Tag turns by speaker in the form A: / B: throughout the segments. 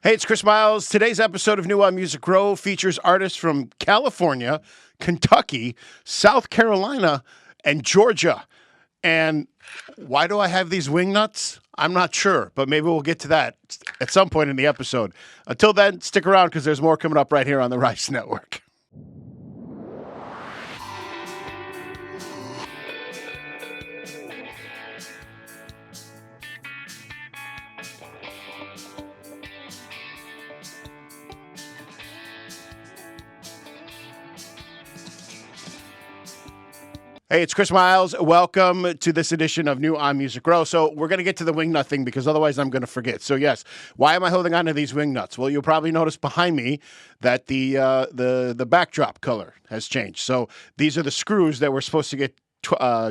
A: Hey, it's Chris Miles. Today's episode of New On Music Row features artists from California, Kentucky, South Carolina, and Georgia. And why do I have these wingnuts? I'm not sure, but maybe we'll get to that at some point in the episode. Until then, stick around because there's more coming up right here on the Rise Network. Hey, it's Chris Miles. Welcome to this edition of New On Music Row. So we're going to get to the wingnut thing because otherwise I'm going to forget. So yes, why am I holding on to these wingnuts? Well, you'll probably notice behind me that the backdrop color has changed. So these are the screws that were supposed to get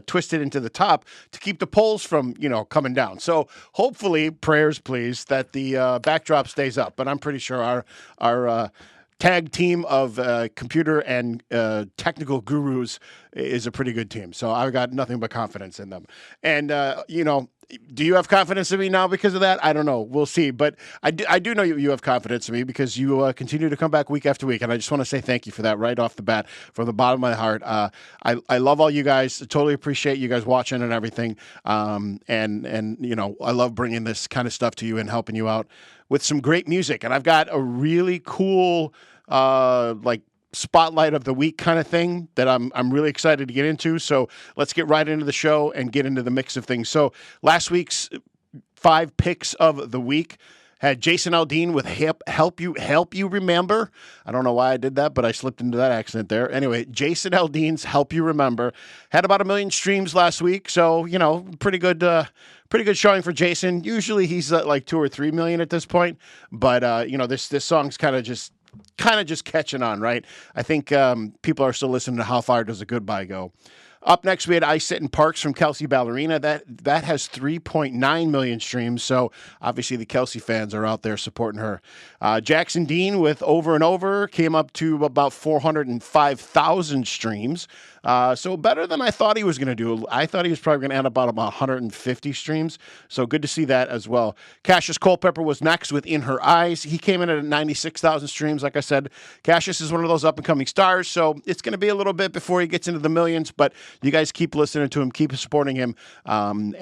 A: twisted into the top to keep the poles from, coming down. So hopefully, prayers please, that the backdrop stays up. But I'm pretty sure our tag team of computer and technical gurus is a pretty good team. So I've got nothing but confidence in them. And, do you have confidence in me now because of that? I don't know. We'll see. But I do know you have confidence in me because you continue to come back week after week. And I just want to say thank you for that right off the bat from the bottom of my heart. I love all you guys. I totally appreciate you guys watching and everything. And I love bringing this kind of stuff to you and helping you out with some great music. And I've got a really cool spotlight of the week kind of thing that I'm really excited to get into. So let's get right into the show and get into the mix of things. So last week's 5 picks of the week had Jason Aldean with Help You Remember. I don't know why I did that, but I slipped into that accent there. Anyway, Jason Aldean's Help You Remember had about 1 million streams last week. So, pretty good showing for Jason. Usually he's at like 2 or 3 million at this point. But, this song's kind of just catching on, right? I think people are still listening to How Far Does a Goodbye Go. Up next, we had I Sit in Parks from Kelsey Ballerina. That has 3.9 million streams, so obviously the Kelsey fans are out there supporting her. Jackson Dean with Over and Over came up to about 405,000 streams, so better than I thought he was going to do. I thought he was probably going to end up about 150 streams, so good to see that as well. Cassius Culpepper was next with In Her Eyes. He came in at 96,000 streams. Like I said, Cassius is one of those up-and-coming stars, so it's going to be a little bit before he gets into the millions, but you guys keep listening to him, keep supporting him, and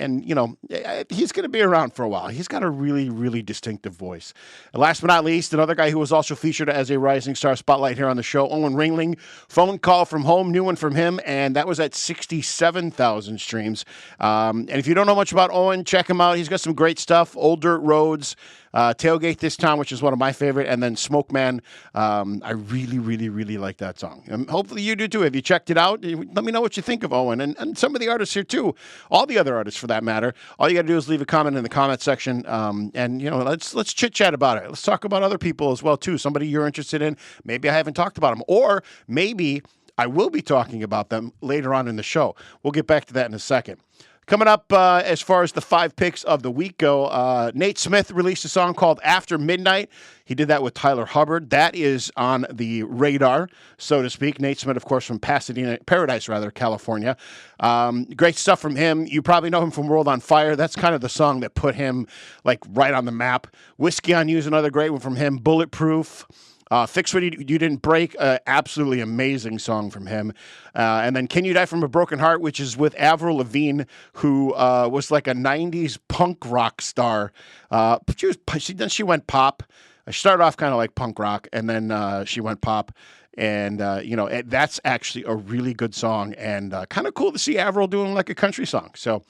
A: he's going to be around for a while. He's got a really, really distinctive voice. And last but not least, another guy who was also featured as a Rising Star Spotlight here on the show, Owen Ringling. Phone Call from Home, new one from him, and that was at 67,000 streams. And if you don't know much about Owen, check him out. He's got some great stuff. Old Dirt Roads, Tailgate This Town, which is one of my favorite, and then Smoke Man. I really, really, really like that song. And hopefully you do too. Have you checked it out? Let me know what you think of Owen and some of the artists here too. All the other artists for that matter. All you got to do is leave a comment in the comment section, and let's chit chat about it. Let's talk about other people as well too. Somebody you're interested in. Maybe I haven't talked about them, or maybe I will be talking about them later on in the show. We'll get back to that in a second. Coming up, as far as the 5 picks of the week go, Nate Smith released a song called After Midnight. He did that with Tyler Hubbard. That is on the radar, so to speak. Nate Smith, of course, from Paradise, California. Great stuff from him. You probably know him from World on Fire. That's kind of the song that put him right on the map. Whiskey on You is another great one from him. Bulletproof. Fix What You Didn't Break, absolutely amazing song from him. And then Can You Die From a Broken Heart, which is with Avril Lavigne, who was like a 90s punk rock star. She went pop. She started off kind of like punk rock, and then she went pop. And, that's actually a really good song and kind of cool to see Avril doing like a country song. So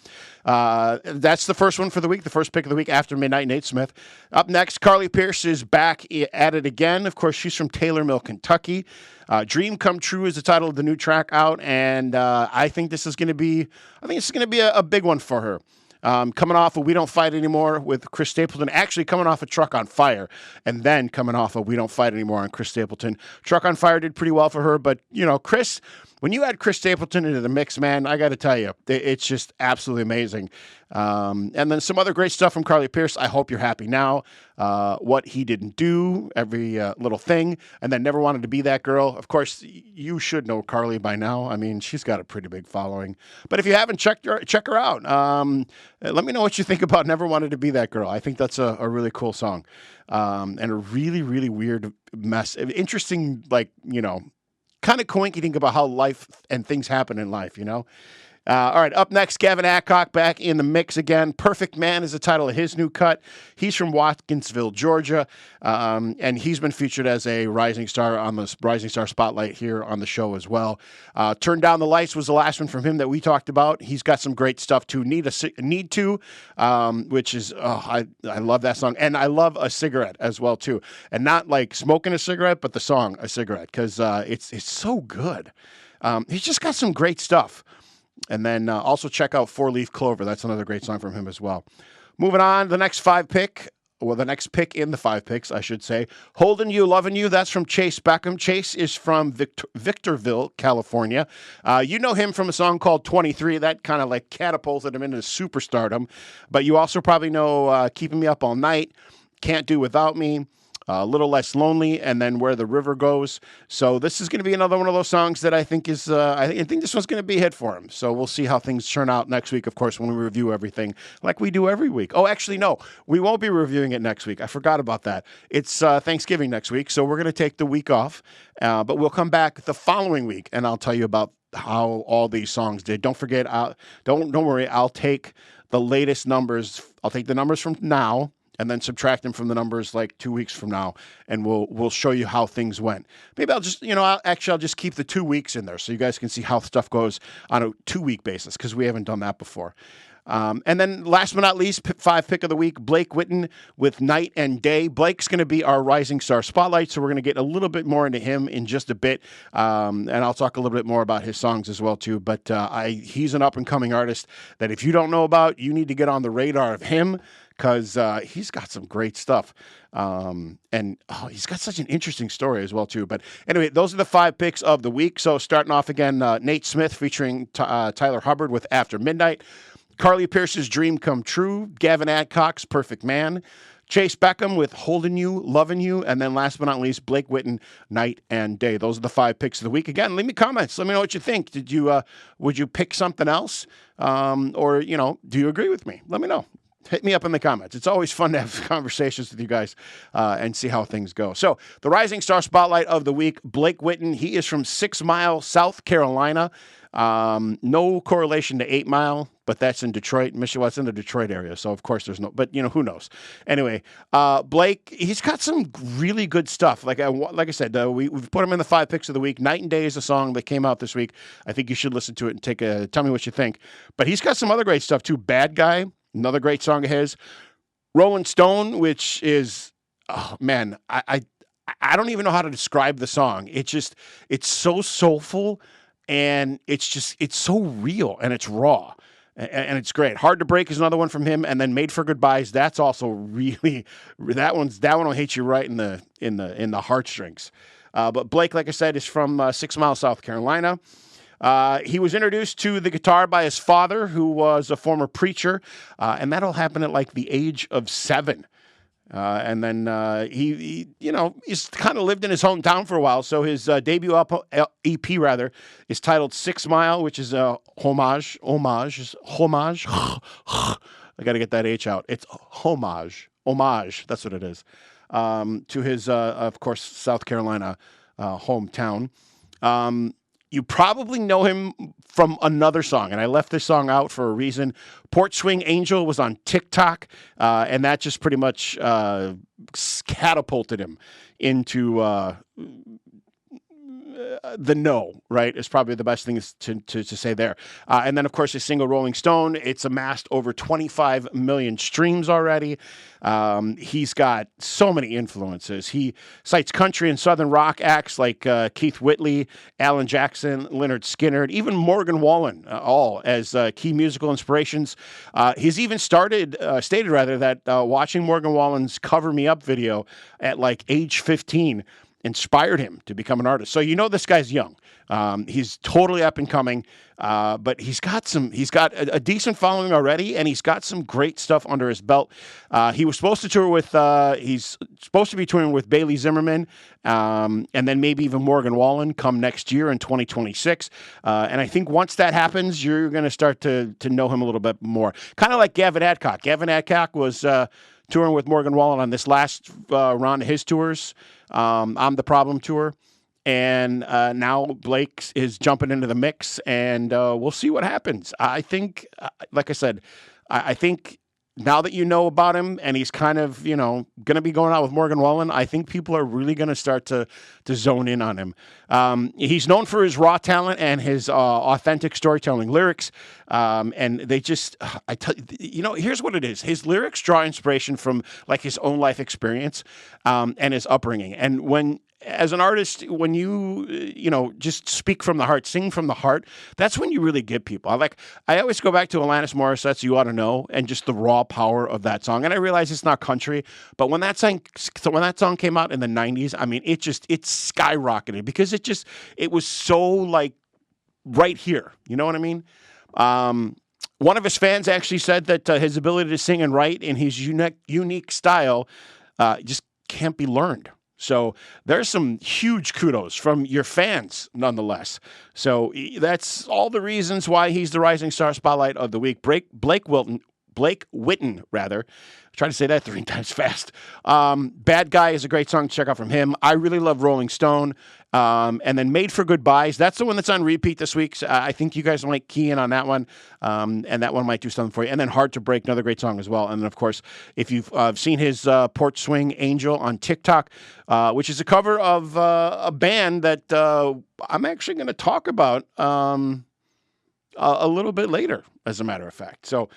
A: that's the first one for the week, the first pick of the week, After Midnight, Nate Smith. Up next, Carly Pearce is back at it again. Of course, she's from Taylor Mill, Kentucky. Dream Come True is the title of the new track out. And I think this is going to be a big one for her. Coming off of We Don't Fight Anymore with Chris Stapleton, actually coming off a Truck on Fire, and then coming off of We Don't Fight Anymore on Chris Stapleton. Truck on Fire did pretty well for her, but, Chris, when you add Chris Stapleton into the mix, man, I got to tell you, it's just absolutely amazing. And then some other great stuff from Carly Pearce. I Hope You're Happy Now. What He Didn't Do, Every Little Thing, and then Never Wanted to Be That Girl. Of course, you should know Carly by now. I mean, she's got a pretty big following. But if you haven't, check her out. Let me know what you think about Never Wanted to Be That Girl. I think that's a really cool song. And a really, really weird mess. Interesting, like, kind of coinky about how life and things happen in life, All right, up next, Gavin Adcock back in the mix again. Perfect Man is the title of his new cut. He's from Watkinsville, Georgia, and he's been featured as a rising star on the Rising Star Spotlight here on the show as well. Turn Down the Lights was the last one from him that we talked about. He's got some great stuff too. Need To, which is, I love that song. And I love A Cigarette as well too. And not like smoking a cigarette, but the song A Cigarette, because it's so good. He's just got some great stuff. And then also check out Four Leaf Clover. That's another great song from him as well. Moving on, the next pick in the 5 picks, I should say. Holding You, Loving You. That's from Chase Beckham. Chase is from Victorville, California. You know him from a song called 23. That kind of like catapulted him into superstardom. But you also probably know Keeping Me Up All Night, Can't Do Without Me, A Little Less Lonely, and then Where the River Goes. So this is going to be another one of those songs that I think is, I think this one's going to be a hit for him. So we'll see how things turn out next week, of course, when we review everything like we do every week. Oh, actually, no, we won't be reviewing it next week. I forgot about that. It's Thanksgiving next week, so we're going to take the week off, but we'll come back the following week, and I'll tell you about how all these songs did. Don't forget, don't worry, I'll take the latest numbers. I'll take the numbers from now, and then subtract them from the numbers like 2 weeks from now, and we'll show you how things went. Maybe I'll just, I'll just keep the 2 weeks in there so you guys can see how stuff goes on a 2-week basis, because we haven't done that before. And then last but not least, 5 pick of the week, Blake Whitten with Night and Day. Blake's going to be our Rising Star Spotlight, so we're going to get a little bit more into him in just a bit, and I'll talk a little bit more about his songs as well, too. But he's an up-and-coming artist that if you don't know about, you need to get on the radar of him, because he's got some great stuff. And he's got such an interesting story as well, too. But anyway, those are the 5 picks of the week. So starting off again, Nate Smith featuring Tyler Hubbard with After Midnight. Carly Pearce's Dream Come True. Gavin Adcock's Perfect Man. Chase Beckham with Holding You, Loving You. And then last but not least, Blake Whitten, Night and Day. Those are the 5 picks of the week. Again, leave me comments. Let me know what you think. Would you pick something else? Or, do you agree with me? Let me know. Hit me up in the comments. It's always fun to have conversations with you guys and see how things go. So the Rising Star Spotlight of the week, Blake Whitten. He is from 6 Mile, South Carolina. No correlation to 8 Mile, but that's in Detroit, Michigan. Well, it's in the Detroit area, so of course there's no. But who knows? Anyway, Blake, he's got some really good stuff. Like I said, we've put him in the 5 picks of the week. Night and Day is a song that came out this week. I think you should listen to it and tell me what you think. But he's got some other great stuff too. Bad Guy, another great song of his. Rolling Stone, which is, oh man, I don't even know how to describe the song. It's so soulful, and it's so real, and it's raw, and it's great. Hard to Break is another one from him, and then Made for Goodbyes. That's also really, that one will hit you right in the heartstrings. But Blake, like I said, is from 6 Mile, South Carolina. He was introduced to the guitar by his father, who was a former preacher, and that'll happen at like the age of 7. And then he's kind of lived in his hometown for a while. So his debut EP is titled 6 Mile, which is a homage. I got to get that H out. It's homage. That's what it is. To his, of course, South Carolina hometown. You probably know him from another song, and I left this song out for a reason. Port Swing Angel was on TikTok, and that just pretty much catapulted him into the know, right, is probably the best thing to say there. And then, of course, his single Rolling Stone, it's amassed over 25 million streams already. He's got so many influences. He cites country and southern rock acts like Keith Whitley, Alan Jackson, Lynyrd Skynyrd, even Morgan Wallen, all as key musical inspirations. He's even stated that watching Morgan Wallen's Cover Me Up video at like age 15 inspired him to become an artist. So this guy's young. He's totally up and coming, but he's got a decent following already, and he's got some great stuff under his belt. He was supposed to tour with, he's supposed to be touring with Bailey Zimmerman, and then maybe even Morgan Wallen come next year in 2026. And I think once that happens, you're going to start to know him a little bit more. Kind of like Gavin Adcock. Gavin Adcock was touring with Morgan Wallen on this last round of his tours, I'm the Problem tour. And now Blake is jumping into the mix, and we'll see what happens. I think, like I said, I think now that you know about him and he's kind of, going to be going out with Morgan Wallen, I think people are really going to start to zone in on him. He's known for his raw talent and his authentic storytelling lyrics. And they just, here's what it is. His lyrics draw inspiration from like his own life experience and his upbringing. And as an artist, when you just speak from the heart, sing from the heart, that's when you really get people. I always go back to Alanis Morissette's "You Ought to Know" and just the raw power of that song. And I realize it's not country, but when that song came out in the 90s, I mean, it skyrocketed because it was so like right here. You know what I mean? One of his fans actually said that his ability to sing and write in his unique style just can't be learned. So there's some huge kudos from your fans, nonetheless. So that's all the reasons why he's the Rising Star Spotlight of the Week. Blake Witten, rather. Try to say that 3 times fast. Bad Guy is a great song to check out from him. I really love Rolling Stone. And then Made for Goodbyes. That's the one that's on repeat this week. So I think you guys might key in on that one. And that one might do something for you. And then Hard to Break, another great song as well. And then, of course, if you've seen his Porch Swing Angel on TikTok, which is a cover of a band that I'm actually going to talk about a little bit later, as a matter of fact. So,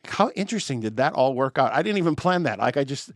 A: how interesting did that all work out? I didn't even plan that. Like I just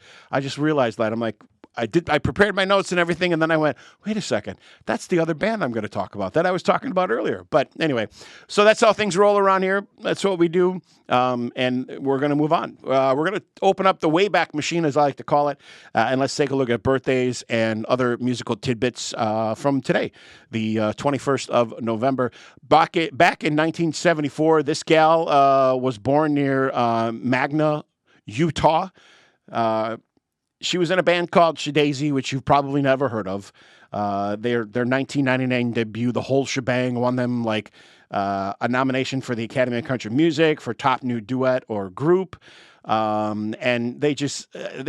A: realized that. I'm like, I prepared my notes and everything, and then I went, wait a second, that's the other band I'm going to talk about that I was talking about earlier. But anyway, so that's how things roll around here. That's what we do, and we're going to move on. We're going to open up the Wayback Machine, as I like to call it, and let's take a look at birthdays and other musical tidbits from today, the 21st of November. Back in 1974, this gal was born near Magna, Utah. She was in a band called Shadazy, which you've probably never heard of. Their 1999 debut, The Whole Shebang, won them like a nomination for the Academy of Country Music for Top New Duet or Group. And they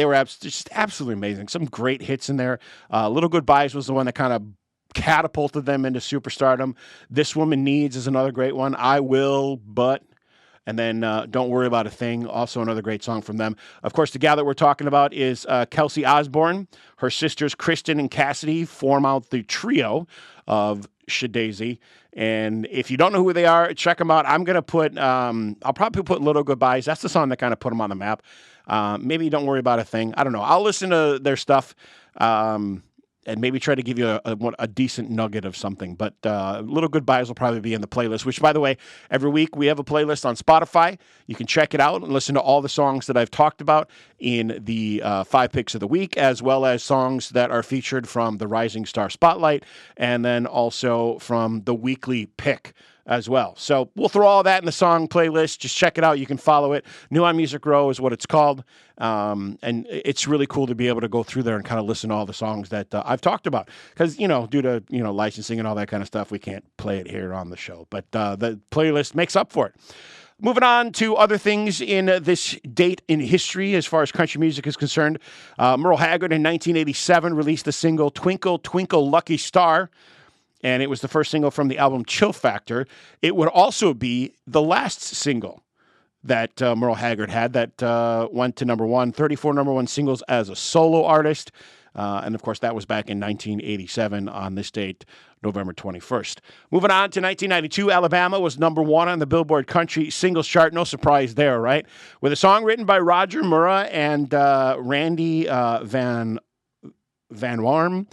A: were just absolutely amazing. Some great hits in there. Little Goodbyes was the one that kind of catapulted them into superstardom. This Woman Needs is another great one. I Will, But... And then Don't Worry About a Thing, also another great song from them. Of course, the gal that we're talking about is Kelsey Osborne. Her sisters, Kristen and Cassidy, form out the trio of Shadazy. And if you don't know who they are, check them out. I'm going to put, I'll probably put Little Goodbyes. That's the song that kind of put them on the map. Maybe Don't Worry About a Thing. I don't know. I'll listen to their stuff. And maybe try to give you a decent nugget of something. But Little Goodbyes will probably be in the playlist, which, by the way, every week we have a playlist on Spotify. You can check it out and listen to all the songs that I've talked about in the 5 picks of the week, as well as songs that are featured from the Rising Star Spotlight, and then also from the weekly pick as well. So we'll throw all that in the song playlist. Just check it out. You can follow it. New on Music Row is what it's called. And it's really cool to be able to go through there and kind of listen to all the songs that I've talked about. Because, due to, licensing and all that kind of stuff, we can't play it here on the show. But the playlist makes up for it. Moving on to other things in this date in history as far as country music is concerned. Merle Haggard in 1987 released the single Twinkle, Twinkle, Lucky Star. And it was the first single from the album Chill Factor. It would also be the last single that Merle Haggard had that went to number 1, 34 number 1 singles as a solo artist. And, of course, that was back in 1987 on this date, November 21st. Moving on to 1992, Alabama was number 1 on the Billboard Country Singles Chart. No surprise there, right? With a song written by Roger Murrah and Randy Van Warm.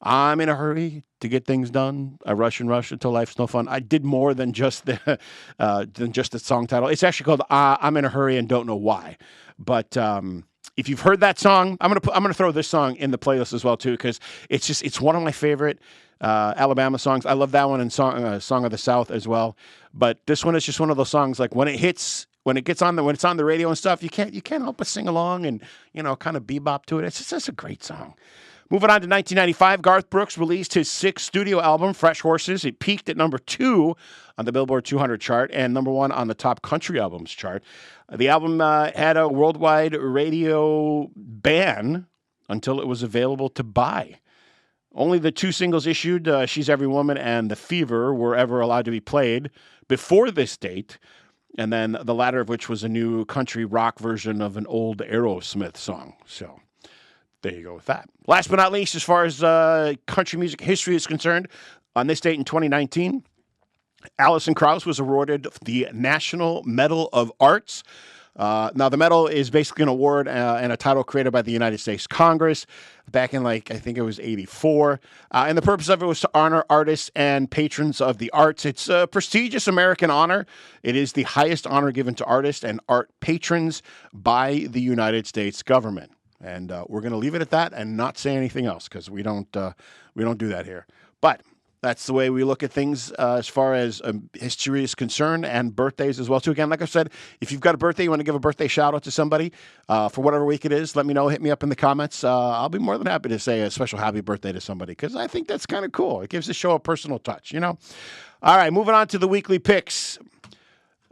A: I'm in a hurry to get things done. I rush and rush until life's no fun. I did more than just the song title. It's actually called I'm in a Hurry and Don't Know Why. But if you've heard that song, I'm gonna throw this song in the playlist as well too, because it's one of my favorite Alabama songs. I love that one and Song of the South as well. But this one is just one of those songs, like when it's on the radio and stuff, you can't help but sing along and kind of bebop to it. It's just a great song. Moving on to 1995, Garth Brooks released his sixth studio album, Fresh Horses. It peaked at number 2 on the Billboard 200 chart and number 1 on the top country albums chart. The album had a worldwide radio ban until it was available to buy. Only the 2 singles issued, She's Every Woman and The Fever, were ever allowed to be played before this date, and then the latter of which was a new country rock version of an old Aerosmith song. So there you go with that. Last but not least, as far as country music history is concerned, on this date in 2019, Alison Krauss was awarded the National Medal of Arts. Now, the medal is basically an award and a title created by the United States Congress back in, I think it was 1984. And the purpose of it was to honor artists and patrons of the arts. It's a prestigious American honor. It is the highest honor given to artists and art patrons by the United States government. And we're going to leave it at that and not say anything else because we don't do that here. But that's the way we look at things as far as history is concerned, and birthdays as well too. Again, like I said, if you've got a birthday, you want to give a birthday shout out to somebody for whatever week it is, let me know. Hit me up in the comments. I'll be more than happy to say a special happy birthday to somebody because I think that's kind of cool. It gives the show a personal touch, All right, moving on to the weekly picks.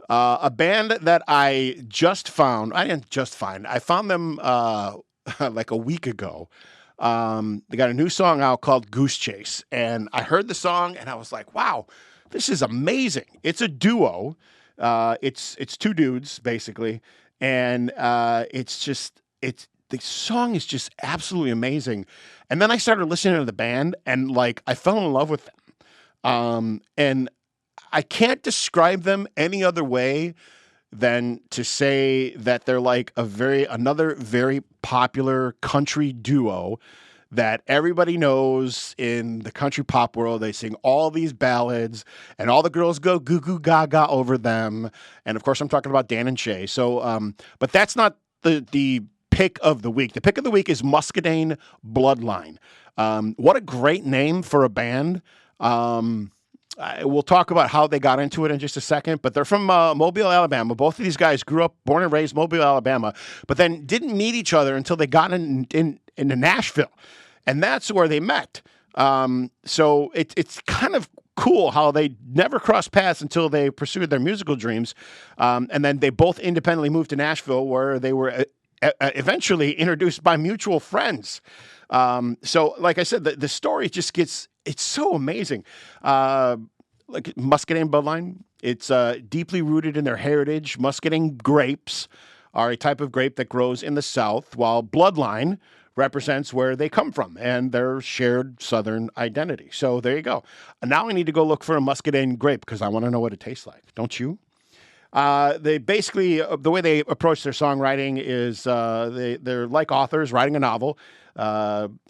A: A band that I just found. I didn't just find. I found them like a week ago. They got a new song out called Goose Chase, and I heard the song and I was like, wow, this is amazing. It's a duo. It's 2 dudes basically. And the song is just absolutely amazing. And then I started listening to the band and I fell in love with them. And I can't describe them any other way than to say that they're like another very popular country duo that everybody knows in the country pop world. They sing all these ballads and all the girls go goo goo gaga over them. And of course I'm talking about Dan and Shay. So, but that's not the pick of the week. The pick of the week is Muscadine Bloodline. What a great name for a band. We'll talk about how they got into it in just a second, but they're from Mobile, Alabama. Both of these guys grew up, born and raised Mobile, Alabama, but then didn't meet each other until they got into Nashville, and that's where they met. So it's kind of cool how they never crossed paths until they pursued their musical dreams, and then they both independently moved to Nashville, where they were eventually introduced by mutual friends. So, like I said, the story just it's so amazing. Like Muscadine Bloodline, it's deeply rooted in their heritage. Muscadine grapes are a type of grape that grows in the South, while Bloodline represents where they come from and their shared Southern identity. So there you go. Now I need to go look for a Muscadine grape because I want to know what it tastes like. Don't you? They basically, the way they approach their songwriting is they're like authors writing a novel.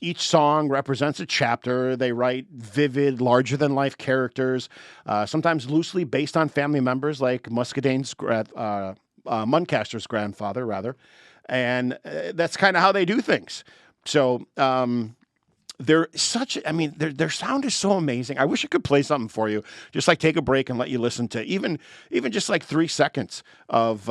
A: Each song represents a chapter. They write vivid, larger-than-life characters, sometimes loosely based on family members, like Muncaster's grandfather, rather. And that's kind of how they do things. So their sound is so amazing. I wish I could play something for you. Just take a break and let you listen to even just 3 seconds of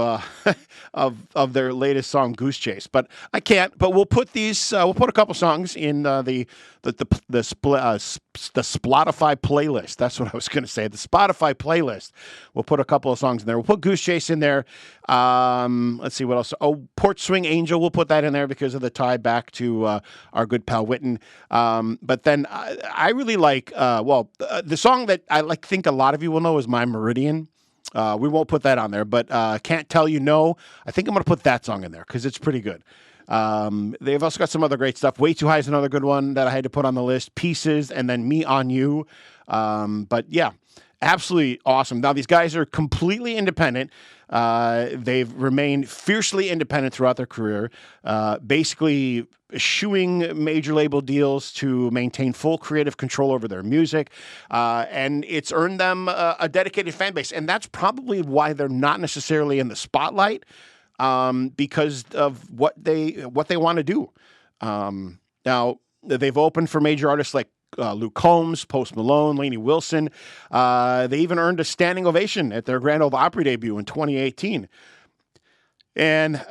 A: of their latest song, Goose Chase. But I can't. But we'll put we'll put a couple songs in the Spotify playlist. That's what I was going to say. The Spotify playlist. We'll put a couple of songs in there. We'll put Goose Chase in there. Let's see what else. Oh, Porch Swing Angel. We'll put that in there because of the tie back to our good pal Witten. But then I really like, the song that I think a lot of you will know is My Meridian. We won't put that on there, but Can't Tell You No. I think I'm going to put that song in there because it's pretty good. They've also got some other great stuff. Way Too High is another good one that I had to put on the list. Pieces, and then Me on You. But yeah, absolutely awesome. Now, these guys are completely independent. They've remained fiercely independent throughout their career, basically eschewing major label deals to maintain full creative control over their music. And it's earned them a dedicated fan base. And that's probably why they're not necessarily in the spotlight. because of what they want to do. Now, they've opened for major artists like Luke Combs, Post Malone, Lainey Wilson. They even earned a standing ovation at their Grand Ole Opry debut in 2018. And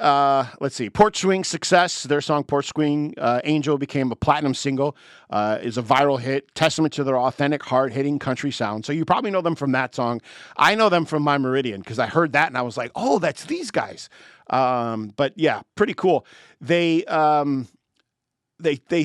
A: let's see, Porch Swing success. Their song Porch Swing Angel became a platinum single, is a viral hit, testament to their authentic, hard-hitting country sound. So you probably know them from that song. I know them from My Meridian because I heard that and I was like, oh, that's these guys. But yeah, pretty cool. They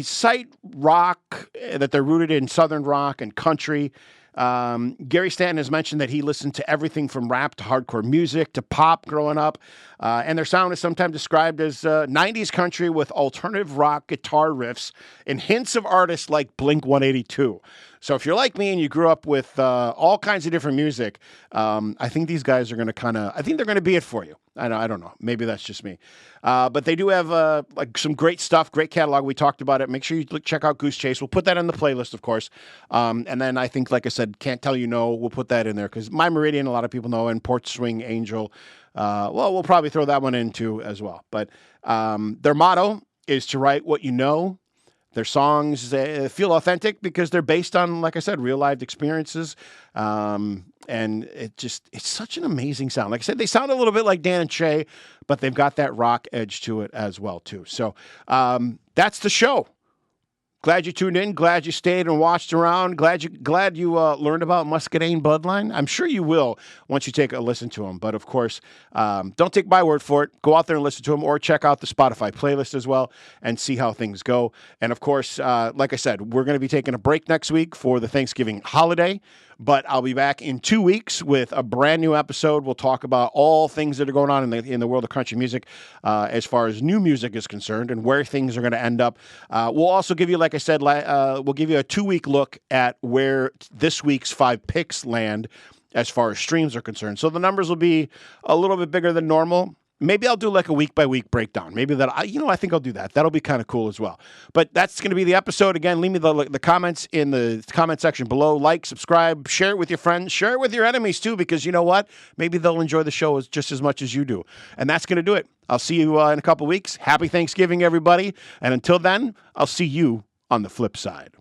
A: cite rock, that they're rooted in Southern rock and country. Gary Stanton has mentioned that he listened to everything from rap to hardcore music to pop growing up. And their sound is sometimes described as 90s country with alternative rock guitar riffs and hints of artists like Blink-182. So if you're like me and you grew up with all kinds of different music, I think these guys are going to I think they're going to be it for you. I don't know. Maybe that's just me. But they do have like some great stuff, great catalog. We talked about it. Make sure you check out Goose Chase. We'll put that in the playlist, of course. And then I think, like I said, Can't Tell You No, we'll put that in there because My Meridian, a lot of people know, and Porch Swing Angel. Well, we'll probably throw that one in too as well. But their motto is to write what you know. Their songs feel authentic because they're based on, like I said, real life experiences. And it's such an amazing sound. Like I said, they sound a little bit like Dan and Shay, but they've got that rock edge to it as well, too. So that's the show. Glad you tuned in. Glad you stayed and watched around. Glad you learned about Muscadine Bloodline. I'm sure you will once you take a listen to them. But of course, don't take my word for it. Go out there and listen to them, or check out the Spotify playlist as well and see how things go. And of course, like I said, we're going to be taking a break next week for the Thanksgiving holiday. But I'll be back in 2 weeks with a brand new episode. We'll talk about all things that are going on in the world of country music as far as new music is concerned and where things are going to end up. We'll also give you, like I said, we'll give you a 2-week look at where this week's 5 picks land as far as streams are concerned. So the numbers will be a little bit bigger than normal. Maybe I'll do like a week-by-week breakdown. Maybe I think I'll do that. That'll be kind of cool as well. But that's going to be the episode. Again, leave me the comments in the comment section below. Like, subscribe, share it with your friends. Share it with your enemies, too, because you know what? Maybe they'll enjoy the show just as much as you do. And that's going to do it. I'll see you in a couple weeks. Happy Thanksgiving, everybody. And until then, I'll see you on the flip side.